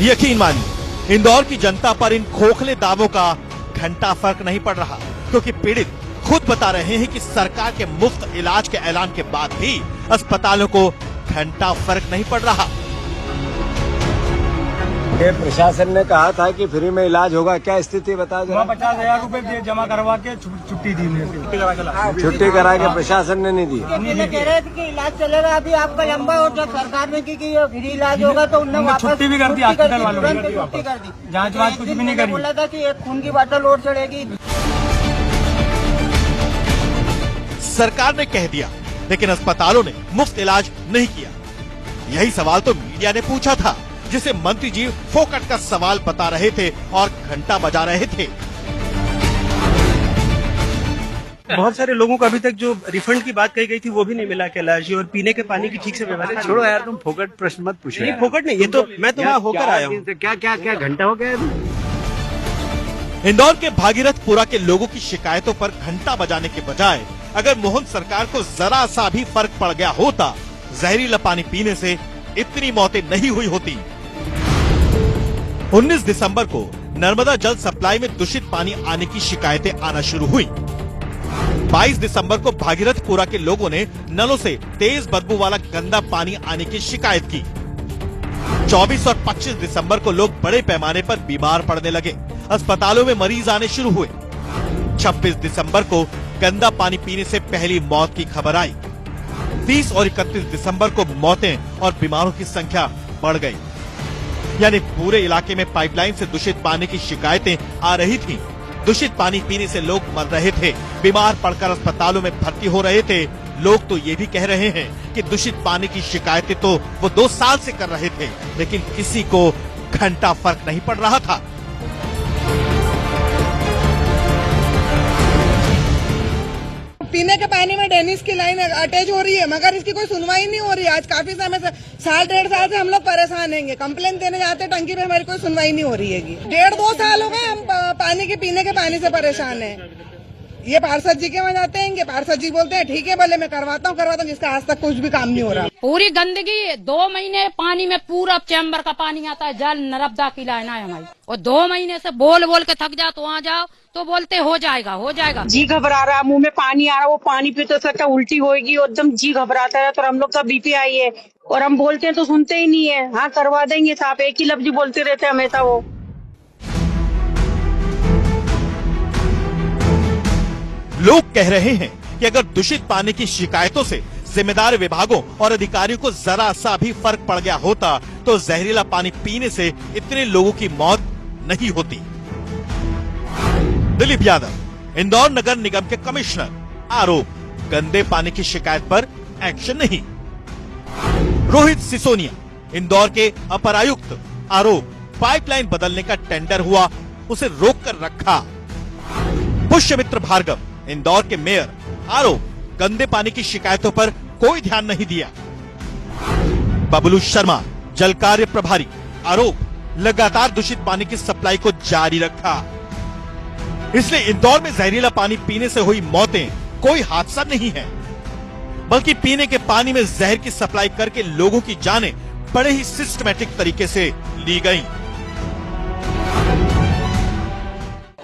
यकीन मानिए, इंदौर की जनता पर इन खोखले दावों का घंटा फर्क नहीं पड़ रहा, क्योंकि पीड़ित खुद बता रहे हैं कि सरकार के मुफ्त इलाज के ऐलान के बाद भी अस्पतालों को घंटा फर्क नहीं पड़ रहा। ये प्रशासन ने कहा था कि फ्री में इलाज होगा, क्या स्थिति बता दो। 50,000 रुपए जमा करवा के छुट्टी दी, छुट्टी करा के प्रशासन ने नहीं दी। कह रहे थे कि इलाज चलेगा, अभी आपका लंबा और जब सरकार ने की कि फ्री इलाज होगा तो उन्होंने छुट्टी भी कर दी, हॉस्पिटल वालों ने छुट्टी कर दी। जांच वाच कुछ भी नहीं करी। बोला था कि एक खून की बोतल और चढ़ेगी। सरकार ने कह दिया, लेकिन अस्पतालों ने मुफ्त इलाज नहीं किया। यही सवाल तो मीडिया ने पूछा था, जिसे मंत्री जी फोकट का सवाल बता रहे थे और घंटा बजा रहे थे। बहुत सारे लोगों को अभी तक जो रिफंड की बात कही गई थी वो भी नहीं मिला कैलाश, और पीने के पानी की ठीक से व्यवस्था। छोड़ो यार, तुम फोकट प्रश्न मत पूछो। नहीं फोकट नहीं, ये तो मैं तो वहाँ होकर आया हूँ। क्या घंटा हो गया? इंदौर के भागीरथपुरा के लोगों की शिकायतों पर घंटा बजाने के बजाय अगर मोहन सरकार को जरा सा भी फर्क पड़ गया होता, जहरीला पानी पीने से इतनी मौतें नहीं हुई होती। 19 दिसंबर को नर्मदा जल सप्लाई में दूषित पानी आने की शिकायतें आना शुरू हुई। 22 दिसंबर को भागीरथपुरा के लोगों ने नलों से तेज बदबू वाला गंदा पानी आने की शिकायत की। 24 और 25 दिसंबर को लोग बड़े पैमाने पर बीमार पड़ने लगे, अस्पतालों में मरीज आने शुरू हुए। 26 दिसंबर को गंदा पानी पीने से पहली मौत की खबर आई। 30 और 31 दिसंबर को मौतें और बीमारों की संख्या बढ़ गई। यानी पूरे इलाके में पाइपलाइन से दूषित पानी की शिकायतें आ रही थी। दूषित पानी पीने से लोग मर रहे थे, बीमार पड़कर अस्पतालों में भर्ती हो रहे थे। लोग तो ये भी कह रहे हैं कि दूषित पानी की शिकायतें तो वो 2 साल से कर रहे थे, लेकिन किसी को घंटा फर्क नहीं पड़ रहा था। पीने के पानी में डेनिस की लाइन अटैच हो रही है, मगर इसकी कोई सुनवाई नहीं हो रही। आज काफी समय से 1.5 साल से हम लोग परेशान हैं। कंप्लेन देने जाते हैं टंकी पे, हमारी कोई सुनवाई नहीं हो रही है। 1.5-2 साल हो गए हम पानी के पीने के पानी से परेशान हैं। ये पार्षद जी के वहाँ जाते हैं, पार्षद जी बोलते हैं ठीक है, बोले मैं करवाता हूँ, जिसका आज तक कुछ भी काम नहीं हो रहा। पूरी गंदगी 2 महीने पानी में पूरा चैम्बर का पानी आता है, जल नर्मदा की लाइन है हमारी, और 2 महीने से बोल के थक जाओ तो वहाँ जाओ तो बोलते हो जाएगा। जी घबरा रहा है, मुंह में पानी आ रहा है, वो पानी पीते सकता उल्टी होगी, एकदम जी घबराता है। तो हम लोग का बीपी आई है और हम बोलते हैं तो सुनते ही नहीं है। हाँ करवा देंगे साहब, एक ही लफ्ज बोलते रहते हमेशा वो। लोग कह रहे हैं कि अगर दूषित पानी की शिकायतों से जिम्मेदार विभागों और अधिकारियों को जरा सा भी फर्क पड़ गया होता तो जहरीला पानी पीने से इतने लोगों की मौत नहीं होती। दिलीप यादव, इंदौर नगर निगम के कमिश्नर, आरोप गंदे पानी की शिकायत पर एक्शन नहीं। रोहित सिसोनिया, इंदौर के अपर आयुक्त, आरोप पाइपलाइन बदलने का टेंडर हुआ, उसे रोक कर रखा। पुष्यमित्र भार्गव, इंदौर के मेयर, आरोप गंदे पानी की शिकायतों पर कोई ध्यान नहीं दिया। बबलू शर्मा, जल कार्य प्रभारी, आरोप लगातार दूषित पानी की सप्लाई को जारी रखा। इसलिए इंदौर में जहरीला पानी पीने से हुई मौतें कोई हादसा नहीं है, बल्कि पीने के पानी में जहर की सप्लाई करके लोगों की जानें बड़े ही सिस्टमैटिक तरीके से ली गईं।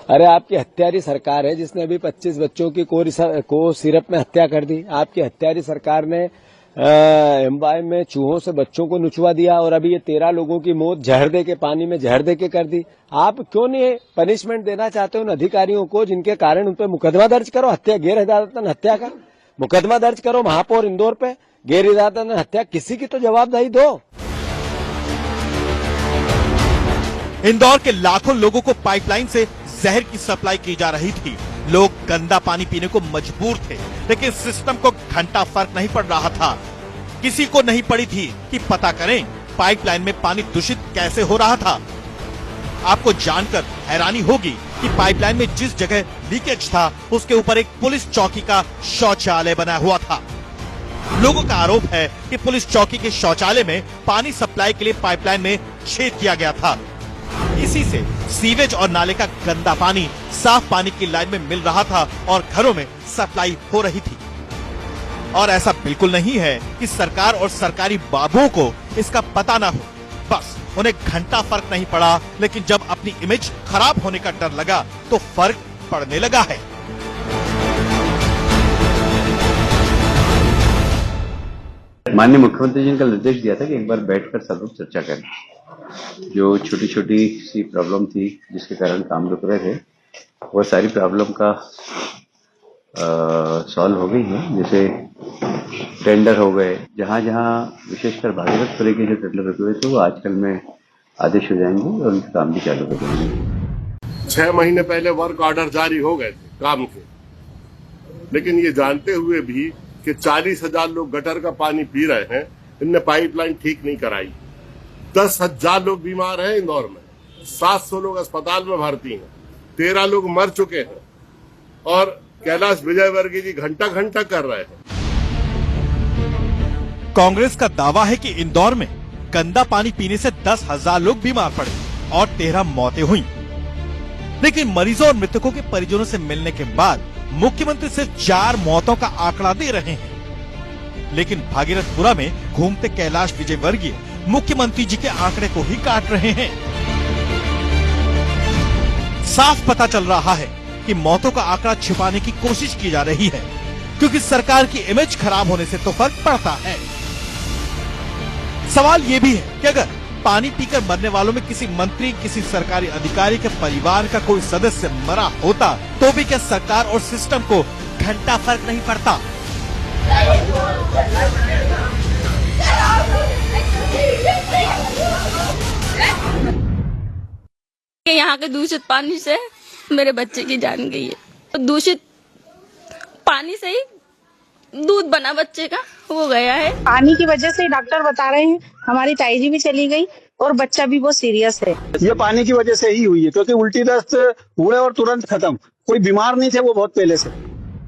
अरे आपकी हत्यारी सरकार है जिसने अभी 25 बच्चों की को सिरप में हत्या कर दी। आपकी हत्यारी सरकार ने एम्बाई में चूहों से बच्चों को नुचवा दिया, और अभी ये 13 लोगों की मौत जहर दे के, पानी में जहर दे के कर दी। आप क्यों नहीं पनिशमेंट देना चाहते उन अधिकारियों को जिनके कारण उन पर मुकदमा दर्ज करो, गैर इरादतन हत्या का मुकदमा दर्ज करो महापौर इंदौर पे, गैर इरादतन हत्या, किसी की तो जवाबदेही दो। इंदौर के लाखों लोगों को पाइपलाइन से जहर की सप्लाई की जा रही थी। लोग गंदा पानी पीने को मजबूर थे, लेकिन सिस्टम को घंटा फर्क नहीं पड़ रहा था। किसी को नहीं पड़ी थी कि पता करें पाइपलाइन में पानी दूषित कैसे हो रहा था। आपको जानकर हैरानी होगी कि पाइपलाइन में जिस जगह लीकेज था उसके ऊपर एक पुलिस चौकी का शौचालय बना हुआ था। लोगों का आरोप है कि पुलिस चौकी के शौचालय में पानी सप्लाई के लिए पाइपलाइन में छेद किया गया था। इसी से सीवेज और नाले का गंदा पानी साफ पानी की लाइन में मिल रहा था और घरों में सप्लाई हो रही थी। और ऐसा बिल्कुल नहीं है कि सरकार और सरकारी बाबुओं को इसका पता ना हो। बस उन्हें घंटा फर्क नहीं पड़ा, लेकिन जब अपनी इमेज खराब होने का डर लगा तो फर्क पड़ने लगा है। माननीय मुख्यमंत्री जी ने कल निर्देश दिया था कि एक बार बैठकर सब लोग चर्चा करें। जो छोटी छोटी सी प्रॉब्लम थी जिसके कारण काम रुक रहे थे, वो सारी प्रॉब्लम का सॉल्व हो गई है। जैसे टेंडर हो गए, जहां जहां विशेषकर भागीरथपुरी के जो टेंडर रुके हुए थे वो आजकल में आदेश हो जाएंगे और उनके काम भी चालू हो जाएंगे। 6 महीने पहले वर्क ऑर्डर जारी हो गए थे काम के, लेकिन ये जानते हुए भी कि 40,000 लोग गटर का पानी पी रहे हैं, इनने पाइपलाइन ठीक नहीं कराई। 10,000 लोग बीमार हैं इंदौर में, 700 लोग अस्पताल में भर्ती हैं, 13 लोग मर चुके हैं और कैलाश विजयवर्गीय जी घंटा घंटा कर रहे हैं। कांग्रेस का दावा है कि इंदौर में गंदा पानी पीने से 10,000 लोग बीमार पड़े और 13 मौतें हुई, लेकिन मरीजों और मृतकों के परिजनों से मिलने के बाद मुख्यमंत्री सिर्फ 4 मौतों का आंकड़ा दे रहे हैं। लेकिन भागीरथपुरा में घूमते कैलाश विजयवर्गीय मुख्यमंत्री जी के आंकड़े को ही काट रहे हैं। साफ पता चल रहा है कि मौतों का आंकड़ा छिपाने की कोशिश की जा रही है, क्योंकि सरकार की इमेज खराब होने से तो फर्क पड़ता है। सवाल ये भी है कि अगर पानी पीकर मरने वालों में किसी मंत्री, किसी सरकारी अधिकारी के परिवार का कोई सदस्य मरा होता तो भी क्या सरकार और सिस्टम को घंटा फर्क नहीं पड़ता? यहाँ के दूषित पानी से मेरे बच्चे की जान गई है। तो दूषित पानी से ही दूध बना बच्चे का, हो गया है। पानी की वजह से डॉक्टर बता रहे हैं, हमारी ताई जी भी चली गई और बच्चा भी बहुत सीरियस है। ये पानी की वजह से ही हुई है, क्योंकि उल्टी दस्त हुए और तुरंत खत्म। कोई बीमार नहीं थे वो बहुत पहले से।